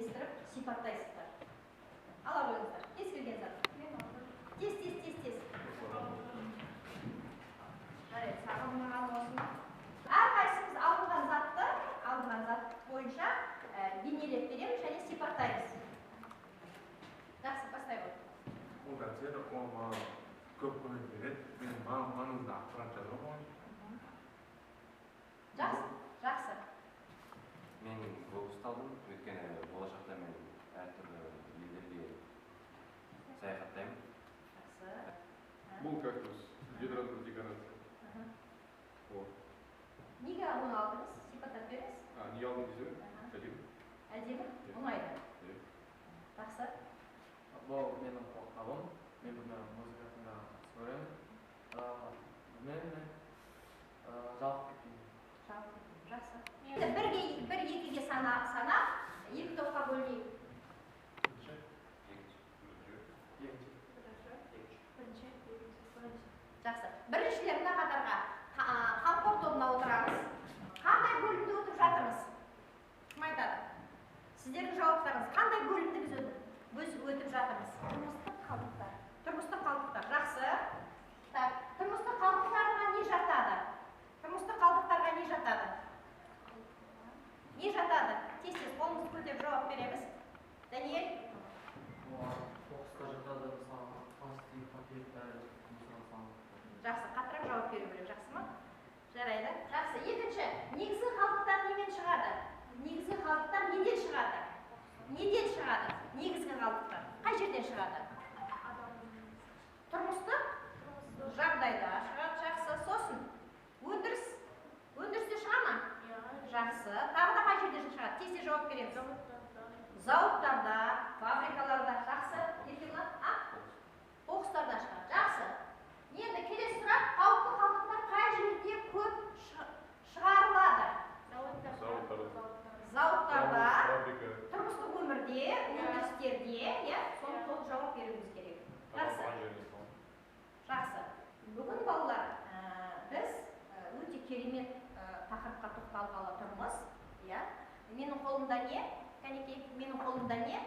теңдестіріп сипаттайсыздар. Ала қойыңыздар. Кез келген зат. Тез. Жарайды, сағынмаған болсын. Әрқайсымыз алынған зат бойынша бейнелеп береміз және сипаттаймыз. Жақсы, бастай ғой. Ол нәрсе маған көп көмек береді. Мен маңызды ақпарат жазып қоймын. Жақсы. Мен бұл ұсталдым, өйткені болашақта мен әртүрлі елдерге саяхаттаймын. Жақсы. Бұл кактус, гидроздық декорация. Неге оны алдыңыз? Сипаттап беріңіз. Не алдым десем? Әдемі. Әдемі? Ұнайды. Жақсы. Бұл менің қорқабым. Мен бұны музыкасында көремін. Мен жалып кетейін. Жақсы. Бір екіге санап, екі топқа бөлейік. Жақсы. Біріншілер мына қатарға қамқор тобына отырамыз. Қандай бөлімде отырып жатырмыз? Кім айтады? Сіздердің жауаптарыңыз қандай бөлімді біз өтіп жатырмыз? Тұрмыстық қалдықтар. Жақсы. Тұрмыстық қалдықтарға не жатады? Не жатады? Тез, қолымызды көтеріп жауап береміз. Даниэль? Қоқысқа жатады, мысалы, пластик, папир, бәрі. Жақсы, қаттырақ жауап беру керек, жақсы ма? Жарайды. Жақсы, екінші, негізгі қалдықтар немен шығады? Негізгі қалдықтар неден шығады? Негізгі қалдықтар. Қай жерден шығады? Тұрмыстық жағдайда шығады, жақсы. Сосын, өндірісте шыға ма? Жақсы. Тағы да қай жерден шығады? Тез жауап береміз. Зауыттарда, фабрикаларда, жақсы. Қоқыстарда шығады, жақсы. Енді келесі сұрақ, қауіпті қалдықтар қай жерде көп шығарылады? Зауыттарда, тұрмыстық өмірде, өндірістерде, соны толық жауап беруіміз керек. Жақсы. Бүгін балалар біз өте керемет тақырыпқа тоқталғалы тұрмыз. Менің қолымда не? Кәнекей, менің қолымда не?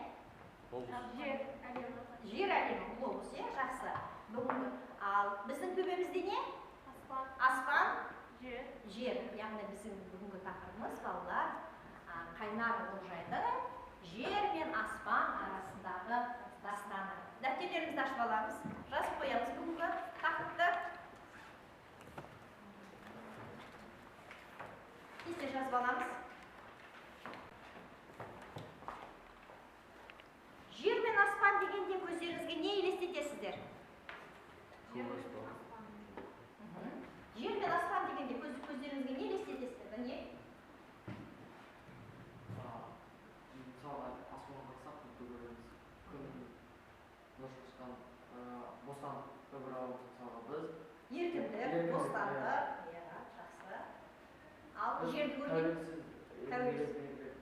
Жер әлемі, глобус, жақсы. Ал біздің төбемізде не? Аспан, жер. Яғни біздің бүгінгі тақырыбымыз балалар Қайнар Олжайдың жер мен аспан арасындағы дастаны. Дәптерлерімізді ашып аламыз, жазып қоямыз бүгінгі тақырыпты. Тез жазып аламыз. Жер мен аспан дегенде көздеріңізге не елестетесіздер? Жер мен аспан дегенде көздеріңізге не елестетесіздер? Даниэль? Мысалы, аспанға қарасақ, көреміз. Күн нұр шыққан, бостан көбірауымыз мысалға біз. Еркіндік, бостандық. Жақсы. Ал жерді көрген? Тәуелсіз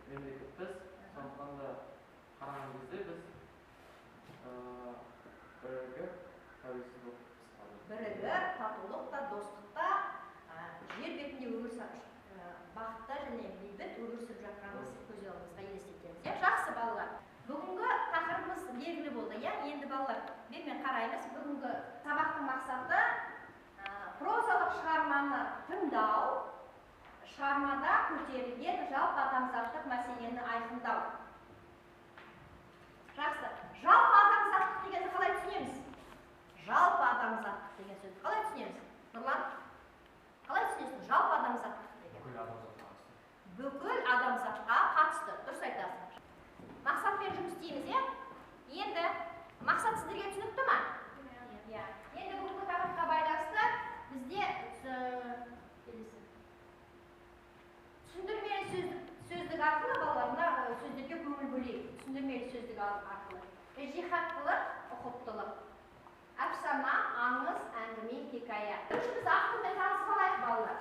мемлекетпіз. Сондықтан да қараған кезде біз бірігіп, тәуелсіз болып бірігіп, татулықта, достықта, жер бетінде бақытта және бейбіт өмір сүріп жатқанымыз көз алдымызға елестетеміз. Жақсы балалар. Бүгінгі тақырыбымыз белгілі болды. Енді балалар, бермен қараймыз. Бүгінгі сабақтың мақсаты прозалық шығарманы тыңдау, шығармада көтерілген жалпы адамзаттық мәселені айқындау. Жақсы. Жалпы адамзаттық дегенді қалай түсінеміз? Жалпы адамзаттық деген сөзді қалай түсінеміз? Нұрлан, қалай түсінесің? Жалпы адамзаттық деген. Бүкіл адамзатқа қатысты. Дұрыс айтасың. Мақсатпен жұмыс істейміз, Енді мақсат сіздерге түсінікті ма? Енді бүгінгі тақырыпқа байланысты бізде түсіндірмелі сөздік арқылы балаларына сөздерге көңіл бөлейік. Түсіндірмелі сөздік арқылы. Жихаттылық, ұқыптылық. Әпсана, аңыз, әңгіме, хикая. Біз автормен танысып алайық балалар.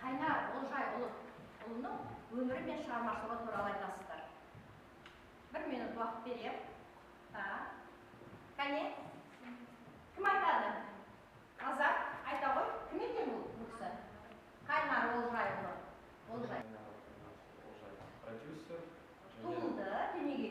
Қайнар Олжайұлының өмірі мен шығармашылығы туралы айтасыздар. 1 минут уақыт берем. Кәне? Кім айтады? Азат, айта ғой. Кім екен бұл кісі? Қайнар Олжайұлы. Продюсер. Туылды, дүниеге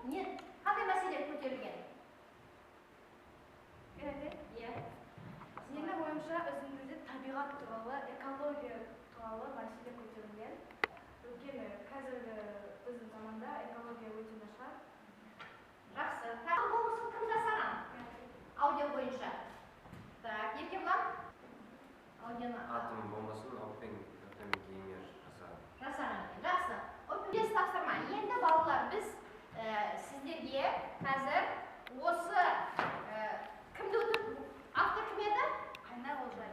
не қандай мәселе көтерілген? Иә. Менің ойымша өзімізде табиғат туралы, экология туралы мәселе көтерілген. Өйткені қазіргі біздің заманда экология өте нашар. Жақсы. Тағы болмысын кім жасаған? Аудио бойынша. Так, Еркебұлан? Аудионы Атом болмасын, алпен кеңер жасаған екен. Жақсы. Келесі тапсырма. Енді балалар, біз сіздерге қазір осы кімді өтіп, автор кім еді? Қайнар Олжай.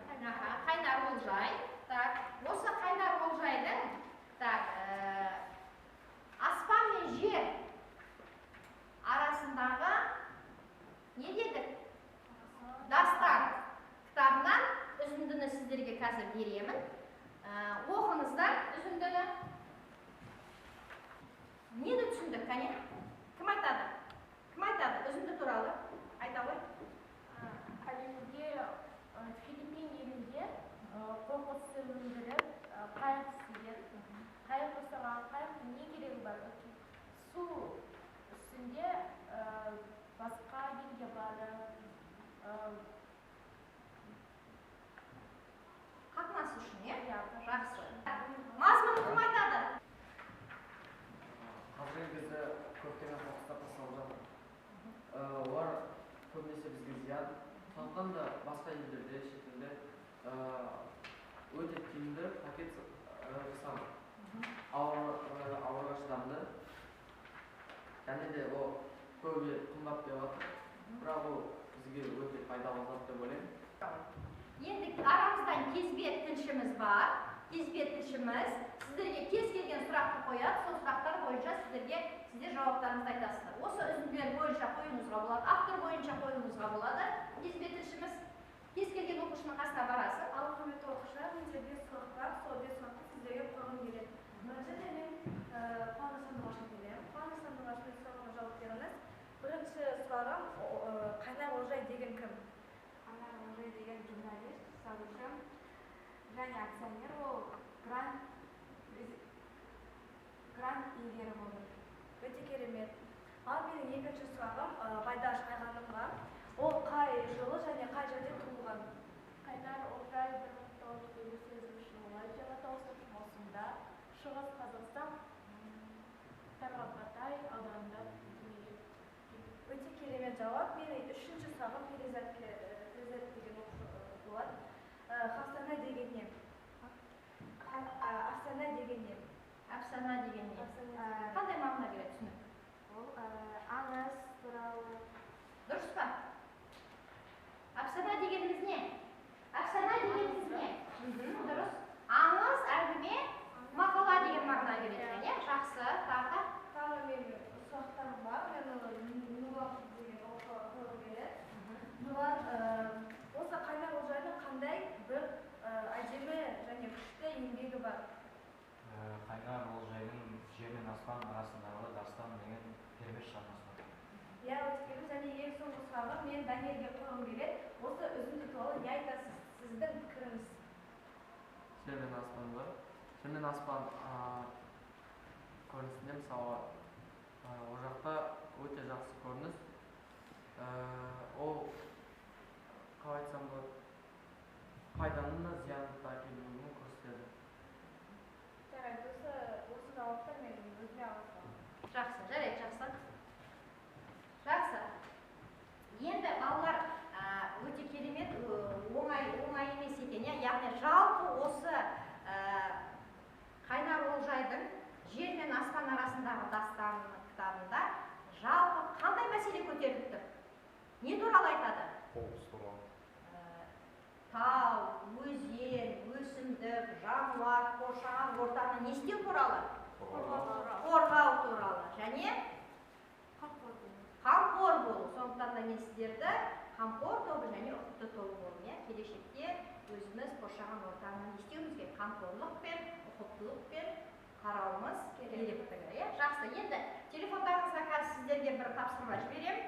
Қайнар Олжай. Так, осы Қайнар Олжайдың аспан мен жер арасындағы не дедік? Дастан кітабынан үзіндіні сіздерге қазір беремін. Оқыңыздар үзіндіні. Нені түсіндік, кәне? Кім айтады? Кім айтады? Үзінді туралы айта ғой. Әлемде Филиппин елінде қоқыс өндіріп, қайық істеген. Қайық жасаған қайықтың не керегі бар? Су үстінде басқа елге барып, Қатынас үшін, е? жақсы. Мазмұны кім айтады? Қазіргі кезде көптеген қоқыстар тасталып жатыр. Олар көбінесе бізге зиян. Сондықтан да басқа елдерде, шетелде өте тиімді пакет жасаған. Ауаға шыдамды. Және де ол көбі қымбат деп жатыр. Бірақ ол бізге өте пайдалы зат деп ойлаймын. Енді арамыздан кезбе тілшіміз бар. Кезбе тілшіміз сіздерге кез келген сұрақты қояды. Сол сұрақтар бойынша сіздер жауаптарыңызды айтасыздар. Осы үзінділер бойынша қоюыңызға болады, автор бойынша қоюыңызға болады. Кезбе тілшіміз кез келген оқушының қасына барасыз. Ал құрметті оқушылар, менде 5 сұрақ бар. Сол 5 сұрақты сіздерге қойғым келеді. Біріншіден мен Қуаныш Сандуғашқа келемін. Қуаныш Сандуғаштың сұрағына жауап беріңіз. Бірінші сұрағым, Қайнар Олжай деген кім? Қайнар Олжай деген журналист, жазушы және акционер. Ол грант иегері болды. Өте керемет. Ал менің екінші сұрағым Байдаш Айғанымға. Ол қай жылы және қай жерде туылған? Қайнар Олжай 1958 жылы 29 маусымда Шығыс Қазақстан Тарбағатай ауданында дүниеге келген. Өте керемет жауап. Менің үшінші сұрағым Перизат деген оқушы болады. Афсана деген не? Афсана деген не? Афсана деген не? Қандай мағына береді түсінік? Ол аңыз туралы. Дұрыс па? Афсана дегеніміз не? Афсана дегеніміз не? Дұрыс. Аңыз, әңгіме, мақала деген мағына береді. Жақсы, тағы. Тағы менің сұрақтарым бар. Мен Нұрлан деген оқуға қойғым келеді. Нұрлан, осы Қайнар Олжайдың қандай бір әдемі және күшті еңбегі бар? Қайнар Олжайдың жер мен аспан арасындағы дастан деген пермеш шығармасы бар. Иә, өте керемет. Және ең соңғы сұрағым мен Даниэлге қойғым келеді. Осы үзінді туралы не айтасыз? Сіздің пікіріңіз? Жер мен аспан бар. Жер мен аспан көрінісінде мысалы ол жақта өте жақсы көрініс. Ол қалай айтсам болады, пайданың да зиянын да әкелуін көрсетеді. Жарайды, осы жауаптар мен өзіме аласам. Жақсы, жарайды, жақсы. Жақсы. Енді балалар өте керемет, оңай емес екен. Яғни жалпы осы Қайнар Олжайдың жер мен аспан арасындағы дастан кітабында жалпы қандай мәселе көтеріліп тұр? Не туралы айтады? Қоқыс туралы. Тау, өзен, өсімдік, жануар, қоршаған ортаны не істеу туралы? Қорғау туралы. Және қамқор болу. Сондықтан да мен сіздерді қамқор тобы және ұқыпты тобы болу. Келешекте өзіміз қоршаған ортаны не істеуіміз керек? Қамқорлықпен, ұқыптылықпен қарауымыз керектігі. Жақсы. Енді телефондарыңызға қазір сіздерге бір тапсырма жіберем.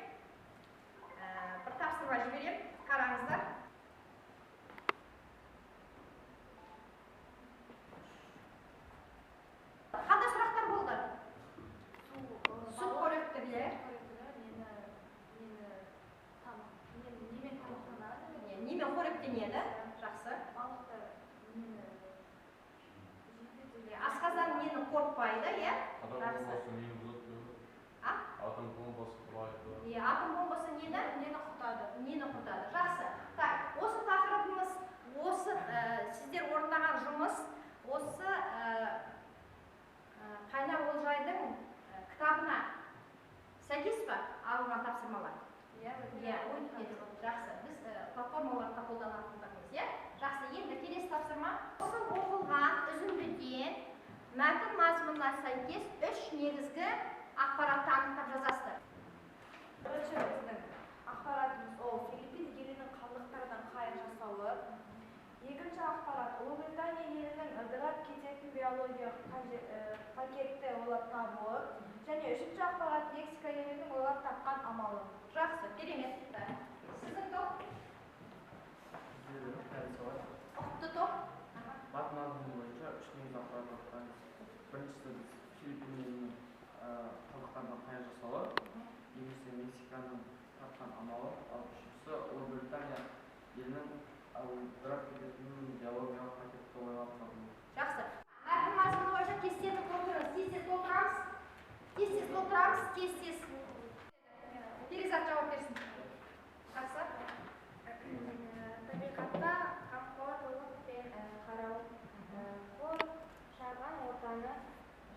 Қараңыздар. Қандай сұрақтар болды? Су қоректілер. нені құртады? Нені құртады? Жақсы. Так, осы тақырыбымыз, осы сіздер орындаған жұмыс, осы Қайнар Олжайдың кітабына сәйкес па алынған тапсырмалар? Иә, жақсы. Біз платформаларда қолданатындығымыз, иә? Жақсы, енді келесі тапсырма. Осы оқылған үзіндіден мәтін мазмұнына сәйкес 3 негізгі ақпаратты анықтап жазасыздар. Бірінші біздің ақпаратымыз ол Филиппин елінің қалдықтардан қайыр жасауы. Екінші ақпарат Ұлыбритания елінің ыдырап кететін биологиялық пакетті ойлап табуы. Және үшінші ақпарат Мексика елінің ойлап тапқан амалы. Жақсы, керемет. Сіздің топ? Ұқты топ? Мәтін мазмұны бойынша үш негізгі ақпарат анықтаймыз. Біріншісі біз Филиппин елінің қалдықтардан қайыр жасауы. Екіншісі Мексиканың тапқан амалы. Ал үшіншісі Ұлыбритания елінің ыдырап кететін биологиялық пакетті ойлап табуы. Жақсы. Мәтін мазмұны бойынша кестені толтырыңыз. Тез толтырамыз. Перизат жауап берсін. Жақсы. Табиғатта қамқорлық пен қарау, қоршаған ортаны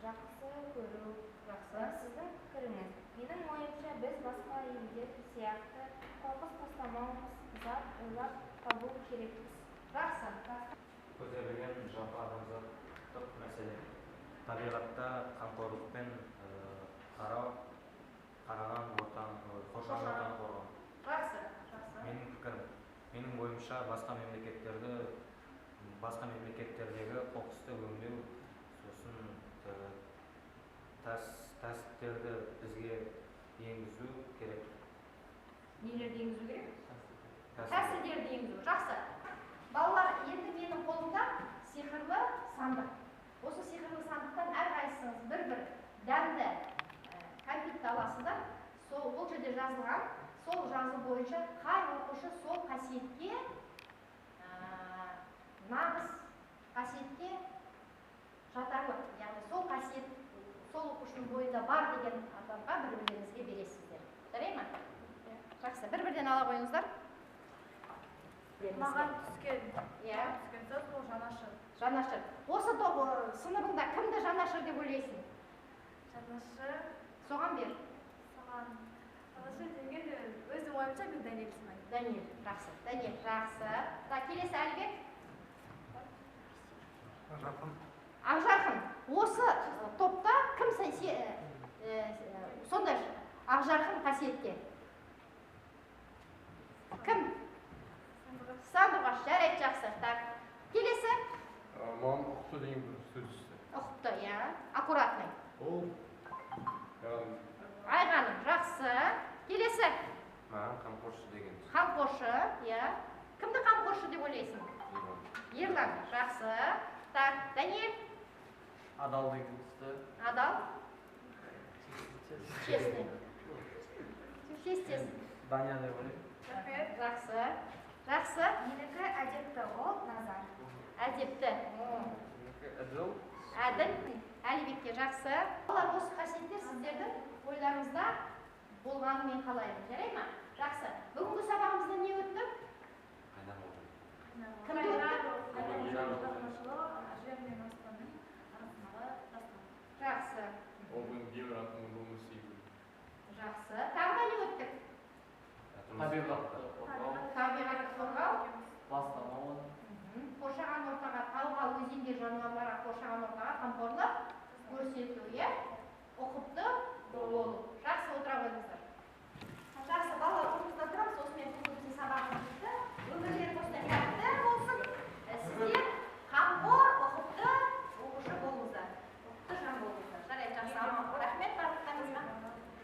жақсы көру. Жақсы. Сіздің пікіріңіз. Менің ойымша біз басқа елдер сияқты қоқыс тастамауымыз, зат ойлап табу керекпіз. Жақсы. Көтерілген жалпы адамзаттық мәселе. Табиғатта қамқорлықпен қоршаған ортаны қорғау. Жақсы. Менің пікірім. Менің ойымша басқа мемлекеттердегі қоқысты өңдеу, сосын тәсіптерді бізге енгізу керек. Нелерді енгізу керек? Тәсілдерді енгізу. Жақсы. Балалар, енді менің қолымда сиқырлы сандық. Осы сиқырлы сандықтан әрқайсыңыз бір дәмді кәмпитті аласыздар. Ол жерде жазылған, сол жазу бойынша қай оқушы сол қасиетке, нағыз қасиетке жатарлық. Яғни сол қасиет, сол оқушының бойында бар деген адамға бір-біріңізге бересіздер. Жарай ма? Жақсы, бір-бірден ала қойыңыздар. Маған түскен сөз ол жанашыр. Жанашыр. Осы сыныбыңда кімді жанашыр деп ойлайсың? Жанашыр. Соған бер. Жанашыр деген өзім ойымша мен Даниэль сынаймын. Даниэль, жақсы. Даниэль, жақсы. Так, келесі Әлібек. Ақжарқын. Осы топта кім сондай Ақжарқын қасиетте? Кім? Сандуғаш, жарайды, жақсы. Так, келесі? Маған ұқты деген бір сөз түсті. Ұқты, иә. Аккуратный. Ол Айғаным, жақсы. Келесі? Маған қамқоршы деген. Қамқоршы, иә. Кімді қамқоршы деп ойлайсың? Ерлан, жақсы. Так, Даниэль? Адал деген түсті. Адал? Честный. Честный. Даня деп ойлаймын. Жақсы. Жақсы. Менікі әдепті, ол назар. Әдепті. Әділ. Әділ. Әлібекке жақсы. Олар осы қасиеттер сіздердің ойларыңызда болғанын мен қалаймын. Жарай ма? Жақсы. Бүгінгі сабағымызда не өтті? Кімді өтті? Жер мен аспанның арасындағы дастан. Жақсы. ол бүгін демір атының болмысы секілді. Жақсы. Тағы да не өттік? Табиғатты қорғау. Табиғатты қорғау. Ластамау. Қоршаған ортаға, тауға, өзенге, жануарларға, қоршаған ортаға қамқорлық көрсету, иә? Ұқыпты болу.